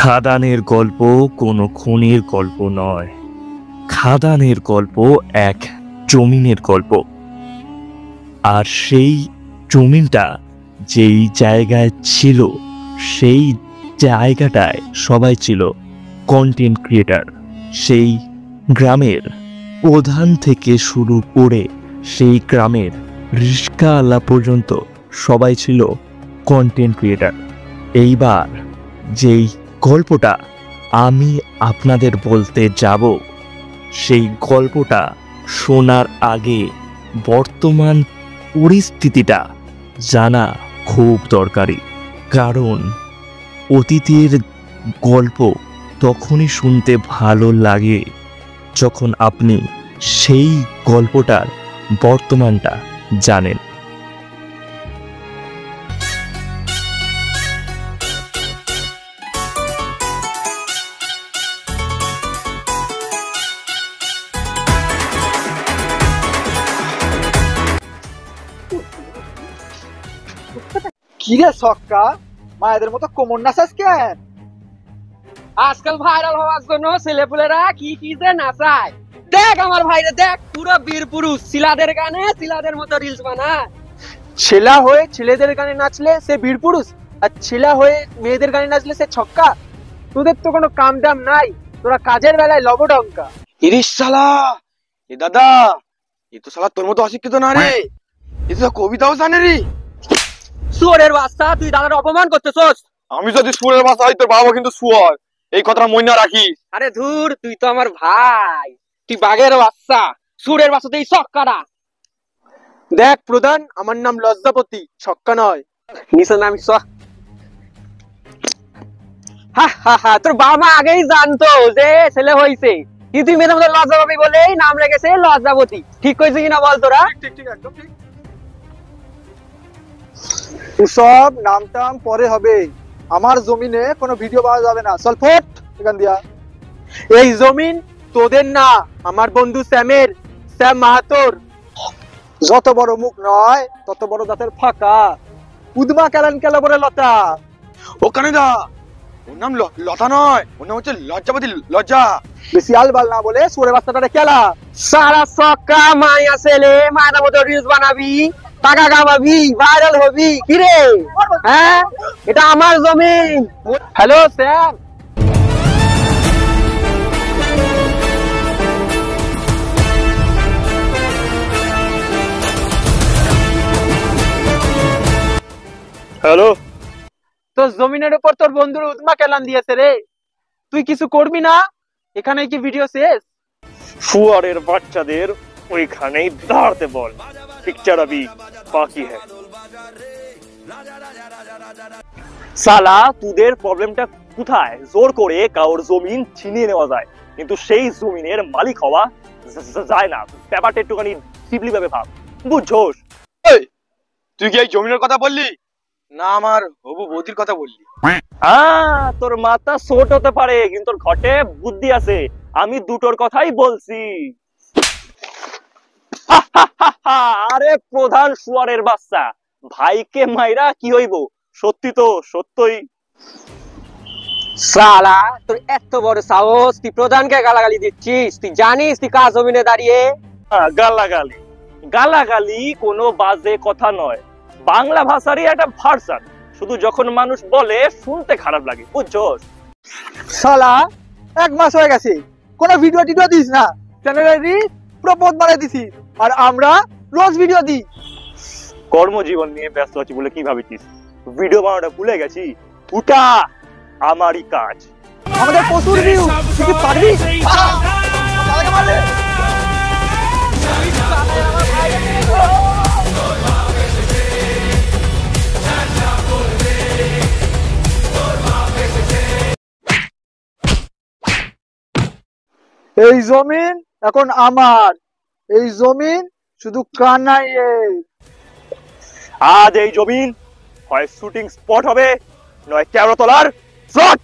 খাদানের গল্প কোনো খুনের গল্প নয়। খাদানের গল্প এক জমিনের গল্প। আর সেই জমিনটা যেই জায়গায় ছিল, সেই জায়গাটায় সবাই ছিল কন্টেন্ট ক্রিয়েটার। সেই গ্রামের প্রধান থেকে শুরু করে সেই গ্রামের রিস্কাওয়ালা পর্যন্ত সবাই ছিল কন্টেন্ট ক্রিয়েটার। এইবার যেই গল্পটা আমি আপনাদের বলতে যাব, সেই গল্পটা শোনার আগে বর্তমান পরিস্থিতিটা জানা খুব দরকারি। কারণ অতীতের গল্প তখনই শুনতে ভালো লাগে যখন আপনি সেই গল্পটার বর্তমানটা জানেন। কিরে সক্কা, মায়েদের মতো কোমর নাচাস কেন? আজকাল ভাইরাল হওয়ার জন্য ছেলেপুলেরা কি কি যে নাচায়। দেখ আমার ভাইরে, দেখ পুরো বীর পুরুষ ছিলাদের গানে ছিলাদের মতো রিলস বানায়। ছেলা হয়ে ছেলেদের গানে নাচলে সে বীর পুরুষ, আর ছেলা হয়ে মেয়েদের গানে নাচলে সে ছক্কা। তোদের তো কোনো কাম দাম নাই, তোরা কাজের বেলায় লবডঙ্কা। ইরিশ শালা, এ দাদা, এ তো শালা তোর মতো অশিক্ষিত না রে, এ তো কবিতাও জানে রে। শুয়োরের বাচ্চা, তুই দাদার অপমান করতেছস। আমি যদি সুরের ভাষা হয় তোর বাবা কিন্তু শুয়ার, এই কথাটা মনে রাখিস। আরে ধুর, তুই তো আমার ভাই, তুই বাঘের বাচ্চা। শুয়োরের বাচ্চা এই ছক্কাটা। দেখ প্রধান, আমার নাম লজ্জাপতি, ছক্কা নয়। নিচে নামি চ। হা হা হা, তোর বাবা আগেই জানতো যে ছেলে হইছে, কিন্তু তুই মেয়েদের মতো লজ্জা পাবি বলেই নাম রেখেছে লজ্জাবতী। ঠিক কইছিস কিনা বল তোরা? ঠিক ঠিক একদম ঠিক। সব নাম টাম পরে হবে, আমার জমিনে কোনো ভিডিও পাওয়া যাবে না। চল ফট এখান দিয়া। এই জমিন তোদের না, আমার বন্ধু স্যামের, স্যাম মাহাতোর। যত বড় মুখ নয় তত বড় দাঁতের ফাঁকা, উদমা কেলান কেলা বলে লতা। ওখানে দা, ওর নাম লতা নয়, ওর নাম হচ্ছে লজ্জাপতি, লজ্জা। বেশি আলবাল না বলে সোরে বাচ্চাটা কেলা। সারা ছক্কা মাইয়া ছেলে, মায়ের মতো রিলস বানাবি, টাকা কামাবি, ভাইরাল হবি। কিরে হ্যাঁ, এটা আমার জমিন। Hello Sam. হ্যালো, তোর জমিনের উপর তোর বন্ধুর উদমা কেলান দিয়েছে রে, তুই কিছু করবি না? এখানে কি ভিডিও শেষ? শুয়ারের বাচ্চাদের ওইখানেই দাঁড়াতে বল, পিকচার আবি বাকি হ্যাঁ। সালা, তোদের প্রবলেমটা কোথায়? জোর করে কারোর জমিন ছিনিয়ে নেওয়া যায়, কিন্তু সেই জমিনের মালিক হওয়া যায় না। ব্যাপারটা একটুখানি সিম্পলি ভাবে ভাব, বুঝছোস? তুই কি এই জমিনের কথা বললি না আমার হবু বৌদির কথা বললি? তোর মাথা ছোট হতে পারে, কিন্তু তোর ঘটে বুদ্ধি আছে। আমি দুটোর কথাই বলছি। আরে প্রধান শুয়ারের বাচ্চা, ভাইকে মাইরা কি হইব? সত্যি তো সত্যই। সালা, তোর এত বড় সাহস, তুই প্রধানকে গালাগালি দিচ্ছিস? তুই জানিস তুই কার জমিনে দাঁড়িয়ে? গালাগালি গালাগালি কোনো বাজে কথা নয়, বাংলা ভাষারই একটা ভার্সন। শুধু যখন মানুষ বলে শুনতে খারাপ লাগে, বুঝছোস? শালা, 1 মাস হয়ে গেছে কোনো ভিডিও টিডিও দিস না, চ্যানেলে পুরো বন্ধ বানিয়ে দিছিস, আর আমরা রোজ ভিডিও দিই। কর্মজীবন নিয়ে ব্যস্ত আছি বলে কি ভাবিছিস ভিডিও বানানোটা ভুলে গেছি? ওটা আমারই কাজ। আমাদের প্রচুর ভিউ, তুই কি পারবি? এই জমিন এখন আমার, এই জমিন শুধু কানাইয়ের। আজ এই জমিন হয় শুটিং স্পট হবে, নয় কেওড়াতলার ফ্লট।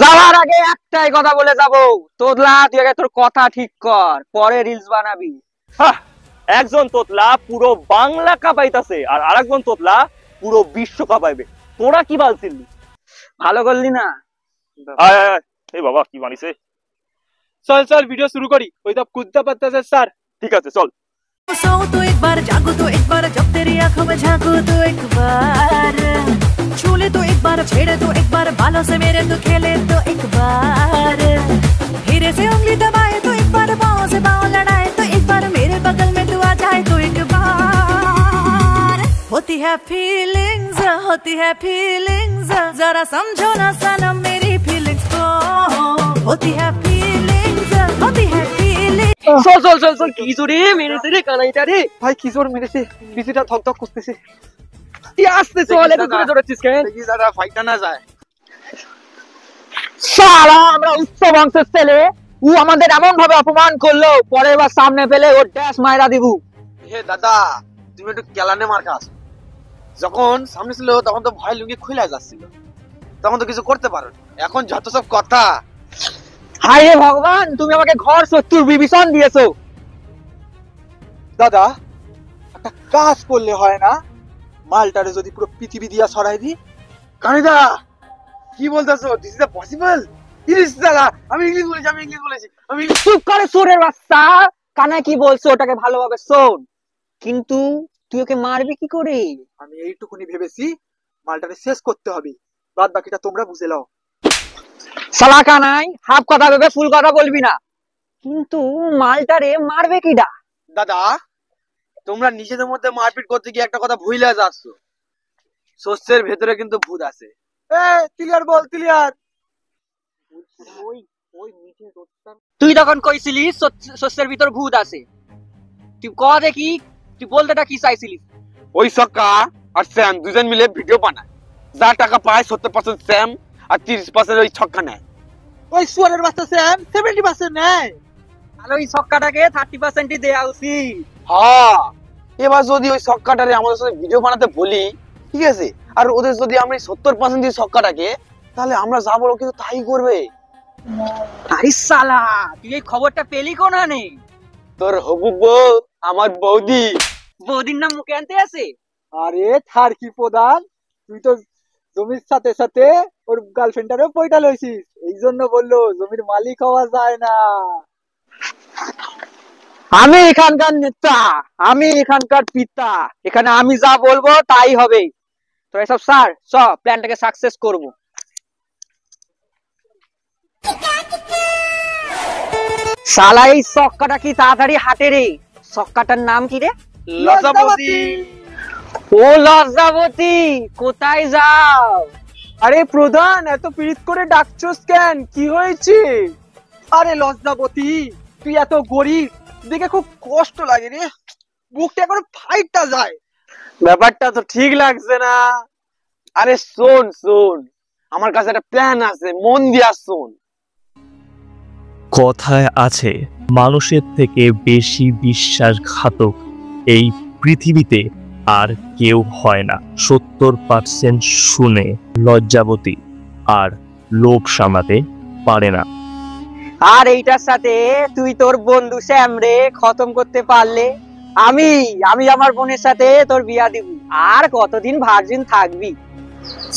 যাওয়ার আগে একটাই কথা বলে যাবো, তোদলা তুই আগে তোর কথা ঠিক কর, পরে রিলস বানাবি। একজন তোতলা পুরো বাংলা কাঁপাইতাছে আর আরেকজন তোতলা পুরো বিশ্ব কাঁপাইবে। তোরা কি বলছিলি? ভালো করলি না। আয় আয় আয়। এই বাবা কি বানিয়েছে। চল চল ভিডিও শুরু করি। ওই তো কুদ্দা পাত্তাছে স্যার। ঠিক আছে চল। सोऊं तो एक बार, जागो तो एक बार, जब तेरी आंखों में झांकू तो एक बार, छू ले तो एक बार, छेड़े तो एक बार, बालों से मेरे तो खेले तो एक बार, धीरे से उंगली दबाए तो एक बार, पाँव से पाँव लड़ाए तो एक बार, मेरे बगल में तू आ जाए तो एक बार। होती है फीलिंग्स, जरा समझो ना सनम मेरी फीलिंग्स को। होती है फीलिंग्स, চল চল চল চল, কি জোরে মেরেছে রে কানাইটা রে। ভাই কি জোর মেরেছে, বিসিটা ধক ধক করতেছে। তুই আসতে চল, এত জোরে দৌড়াচ্ছিস কেন? দেখি দাদা ফাইটটা না যায়। সারা আমরা উচ্চ বংশের ছেলে, ও আমাদের এমন ভাবে অপমান করলো, পরের বার সামনে পেলে ও ড্যাশ মাইরা দিব। হে দাদা তুমি একটু কেলানে মার খাস। যখন সামনে ছিল তখন তো ভয় লুঙ্গি খুলে যাচ্ছিল, তখন তো কিছু করতে পারো। এখন যত সব কথা। হায় রে ভগবান, তুমি আমাকে ঘর শত্রুর বিভীষণ দিয়েছো। দাদা একটা কাজ করলে হয় না, মালটারে যদি পুরো পৃথিবী দিয়া ছড়াই দি। কানিদা কি বলতেছো? This is possible? ইংলিশ দাদা, আমি ইংলিশ বলেছি। চুপ করে সুরের বাচ্চা, কানে কি বলছো ওটাকে ভালোভাবে শোন। কিন্তু তুই ওকে মারবি কি করে? আমি এইটুকুনি ভেবেছি, মালটারে শেষ করতে হবে, বাদ বাকিটা তোমরা বুঝে নাও। শালা কানাই, হাফ কথা ভেবে ফুল কথা বলবি না। কিন্তু মালটারে মারবে কিডা? দাদা তোমরা নিজেদের মধ্যে মারপিট করতে গিয়ে একটা কথা ভুলে যাচ্ছ। শস্যের ভেতরে কিন্তু ভূত আছে। ক্লিয়ার বল, ক্লিয়ার। তুই তখন কইছিলি শস্যের ভিতর ভূত আছে। তুই ক দেখি, তুই বলতেটা কি চাইছিলি? ওই সক্কা আর স্যাম দুজন মিলে ভিডিও বানায়, যা টাকা পায় 70% স্যাম আর 30% ওই ছক্কা নেয়। ওই সুয়ারের বাচ্চা স্যাম 70% নেয়। আর ওই ছক্কাটাকে 30% দেয়া উচিত। হ্যাঁ, এবার যদি ওই ছক্কাটারে আমাদের সাথে ভিডিও বানাতে বলি, ঠিক আছে, আর ওদের যদি আমরা 70% দিই ছক্কাটাকে, তাহলে আমরা যা বলবো কিন্তু তাই করবে। আরে শালা, তুই এই খবরটা পেলি কোনা নেই? তোর হবু বউ আমার বৌদি। বৌদির নাম মুখে আনতে আছে? আরে থার কি প্রধান, তুই তো জমির সাথে সাথে ওর গার্লফ্রেন্ডটারও পয়টা লইছিস, এই জন্য বললো জমির মালিক হওয়া যায় না। আমি এখানকার নেতা, আমি এখানকার পিতা, এখানে আমি যা বলবো তাই হবে। তো এসব স্যার সব প্ল্যানটাকে সাকসেস করবো। শালা এই ছক্কাটা কি তাড়াতাড়ি হাতে রে? ছক্কাটার নাম কি রে? লজ্জাবতী। ও লজ্জাবতী, কোথায় যাও? আরে প্রধান এত পিরিত করে ডাকছস কেন, কি হয়েছে? আরে লজ্জাবতী, তুই এত গরিব দেখে খুব কষ্ট লাগে রে, বুকটা এখন ফাইটটা যায়। ব্যাপারটা তো ঠিক লাগছে না। আরে শোন শোন, আমার কাছে একটা প্ল্যান আছে, মন দিয়া শোন। কথায় আছে, মানুষের থেকে বেশি বিশ্বাসঘাতক এই পৃথিবীতে আর কেউ হয় না। 70% শুনে লজ্জাবতী আর লোভ সামলাতে পারে না। আর এইটার সাথে তুই তোর বন্ধু শ্যাম রে খতম করতে পারলে আমি আমার বোনের সাথে তোর বিয়া দিব। আর কতদিন ভার্জিন থাকবি?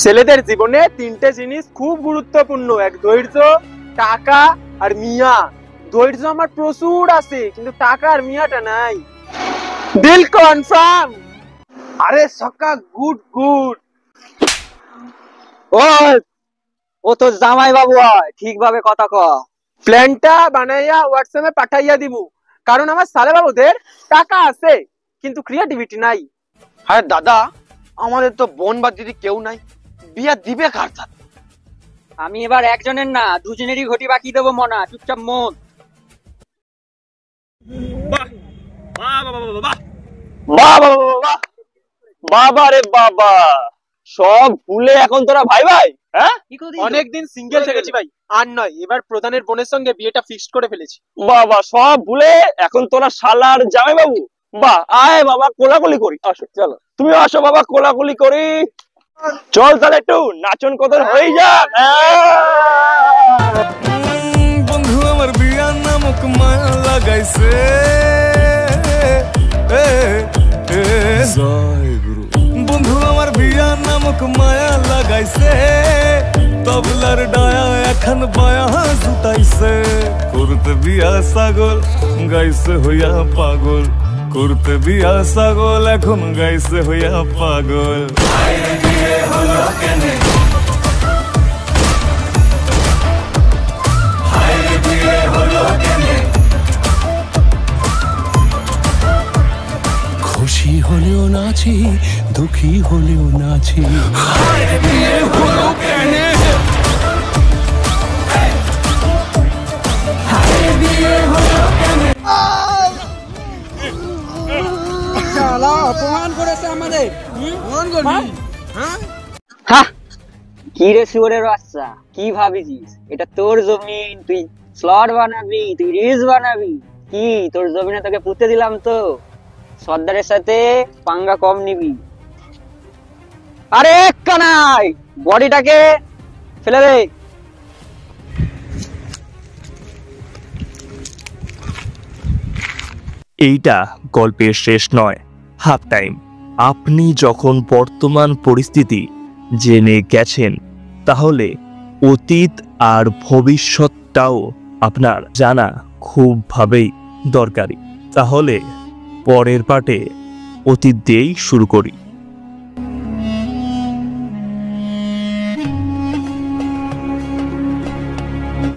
ছেলেদের জীবনে তিনটে জিনিস খুব গুরুত্বপূর্ণ, এক ধৈর্য, টাকা আর মিয়া। ধৈর্য আমার প্রচুর আছে, কিন্তু টাকা আর মিয়াটা নাই। Deal confirm. আরে সক্কা গুড গুড। ও তো জামাই বাবু হয়, ঠিকভাবে কথা ক। প্ল্যানটা বানাইয়া হোয়াটসঅ্যাপে পাঠাইয়া দিব, কারণ আমার সালে বাবুদের টাকা আছে কিন্তু ক্রিয়েটিভিটি নাই। আরে দাদা, আমাদের তো বোন বা দিদি কেউ নাই, বিয়া দিবে কার সাথে? আমি এবার একজনের না দুজনেরই ঘটি বাকি দেবো মনা, চুপচাপ মন। বাবা রে বাবা, সব ভুলে এখন তোরা ভাই ভাই? হ্যাঁ, অনেকদিন সিঙ্গেল থেকেছি ভাই, আর নয়, এবার প্রধানের বোনের সঙ্গে বিয়েটা ফিক্সড করে ফেলেছি। বাবা সব ভুলে এখন তোরা শালার জামাই বাবু। বাহ, আয় বাবা কোলাকুলি করি, আসো চলো, তুমি আসো বাবা কোলাকুলি করি। চল তাহলে একটু নাচন কদর হয়ে যাক। বন্ধু আমার বিয়ার নামক মায়া লাগাইছে, জয় গুরু। বন্ধু আমার বিয়ার নামক মায়া লাগাইছে, তবলার ডায়া এখন বায়া জুটাইছে করতে বিয়া ছাগল গাইছে হইয়া পাগল করতে বিয়া ছাগল এখন গাইছে হইয়া পাগল খুশি হলেও নাচি দুঃখী হলেও নাচি অপমান করেছে আমাদের। হ্যাঁ, কি রে শুয়োরের বাচ্চা, কি ভাবিছিস এটা তোর জমিন? তুই স্লট বানাবি, তুই রিলস বানাবি? কি তোর জমিনে তোকে পুঁতে দিলাম তো, সর্দারের সাথে পাঙ্গা কম নিবি। আরে কানাই, বডিটাকে ফেলে দে। এইটা গল্পের শেষ নয়, হাফ টাইম। আপনি যখন বর্তমান পরিস্থিতি জেনে গেছেন, তাহলে অতীত আর ভবিষ্যৎটাও আপনার জানা খুবভাবেই দরকারি। তাহলে পরের পার্টে অতীত দিয়েই শুরু করি।